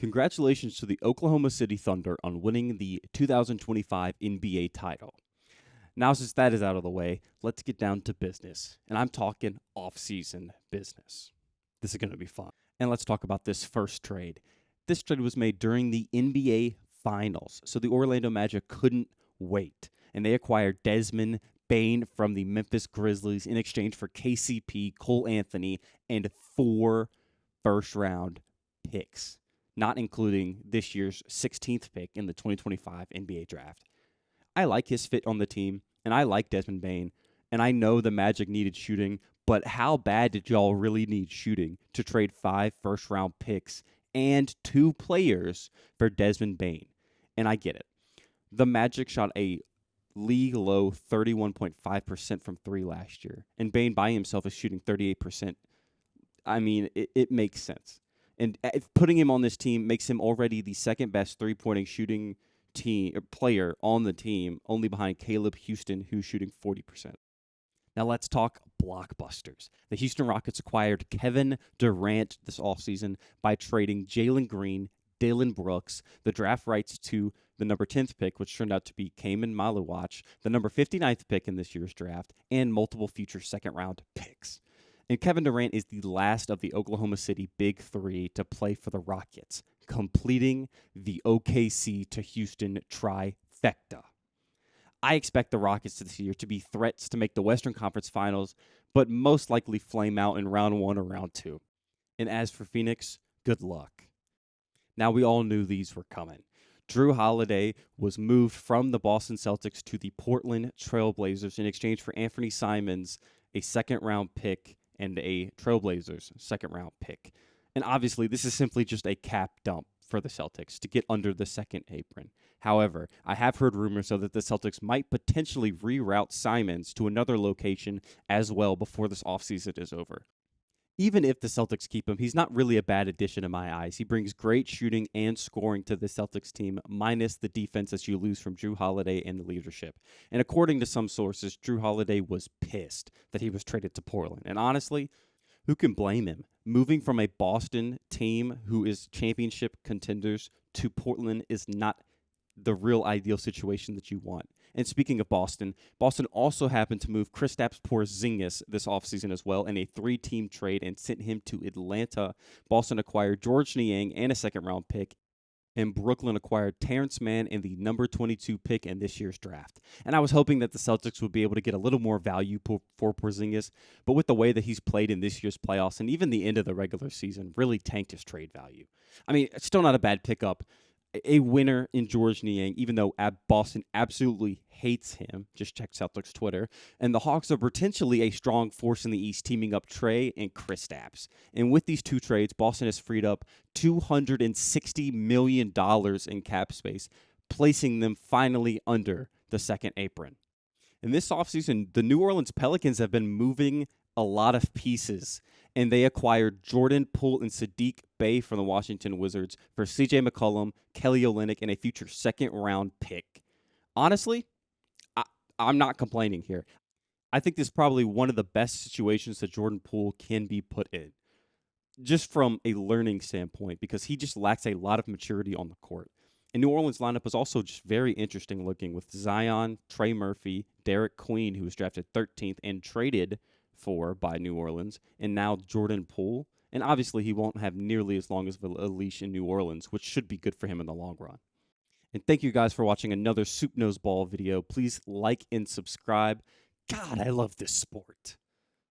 Congratulations to the Oklahoma City Thunder on winning the 2025 NBA title. Now, since that is out of the way, let's get down to business. And I'm talking off-season business. This is going to be fun. And let's talk about this first trade. This trade was made during the NBA Finals, so the Orlando Magic couldn't wait. And they acquired Desmond Bane from the Memphis Grizzlies in exchange for KCP, Cole Anthony, and 4 first-round picks, not including this year's 16th pick in the 2025 NBA draft. I like his fit on the team, and I like Desmond Bane, and I know the Magic needed shooting, but how bad did y'all really need shooting to trade 5 first-round picks and 2 players for Desmond Bane? And I get it. The Magic shot a league-low 31.5% from 3 last year, and Bane by himself is shooting 38%. I mean, it makes sense. And putting him on this team makes him already the second-best three-pointing shooting player on the team, only behind Caleb Houston, who's shooting 40%. Now let's talk blockbusters. The Houston Rockets acquired Kevin Durant this offseason by trading Jalen Green, Dillon Brooks, the draft rights to the number 10th pick, which turned out to be Kaman Maluach, the number 59th pick in this year's draft, and multiple future second-round picks. And Kevin Durant is the last of the Oklahoma City Big Three to play for the Rockets, completing the OKC to Houston trifecta. I expect the Rockets this year to be threats to make the Western Conference Finals, but most likely flame out in round 1 or round 2. And as for Phoenix, good luck. Now, we all knew these were coming. Drew Holiday was moved from the Boston Celtics to the Portland Trail Blazers in exchange for Anthony Simons, a second-round pick, and a Trailblazers second-round pick. And obviously, this is simply just a cap dump for the Celtics to get under the second apron. However, I have heard rumors so that the Celtics might potentially reroute Simons to another location as well before this offseason is over. Even if the Celtics keep him, he's not really a bad addition in my eyes. He brings great shooting and scoring to the Celtics team, minus the defense that you lose from Drew Holiday and the leadership. And according to some sources, Drew Holiday was pissed that he was traded to Portland. And honestly, who can blame him? Moving from a Boston team who is championship contenders to Portland is not the real ideal situation that you want. And speaking of Boston, Boston also happened to move Kristaps Porzingis this offseason as well in a 3-team trade and sent him to Atlanta. Boston acquired George Niang and a second-round pick, and Brooklyn acquired Terrence Mann and the number 22 pick in this year's draft. And I was hoping that the Celtics would be able to get a little more value for Porzingis, but with the way that he's played in this year's playoffs and even the end of the regular season, really tanked his trade value. I mean, it's still not a bad pickup. A winner in George Niang, even though Boston absolutely hates him. Just check Celtics Twitter. And the Hawks are potentially a strong force in the East, teaming up Trey and Kristaps. And with these 2 trades, Boston has freed up $260 million in cap space, placing them finally under the second apron. In this offseason, the New Orleans Pelicans have been moving a lot of pieces, and they acquired Jordan Poole and Sadiq Bey from the Washington Wizards for CJ McCollum, Kelly Olynyk, and a future second-round pick. Honestly, I'm not complaining here. I think this is probably one of the best situations that Jordan Poole can be put in, just from a learning standpoint, because he just lacks a lot of maturity on the court. And New Orleans lineup was also just very interesting looking with Zion, Trey Murphy, Derek Queen, who was drafted 13th and traded for by New Orleans, and now Jordan Poole. And obviously he won't have nearly as long as a leash in New Orleans, which should be good for him in the long run. And thank you guys for watching another Soup Nose Ball video. Please like and subscribe. God, I love this sport.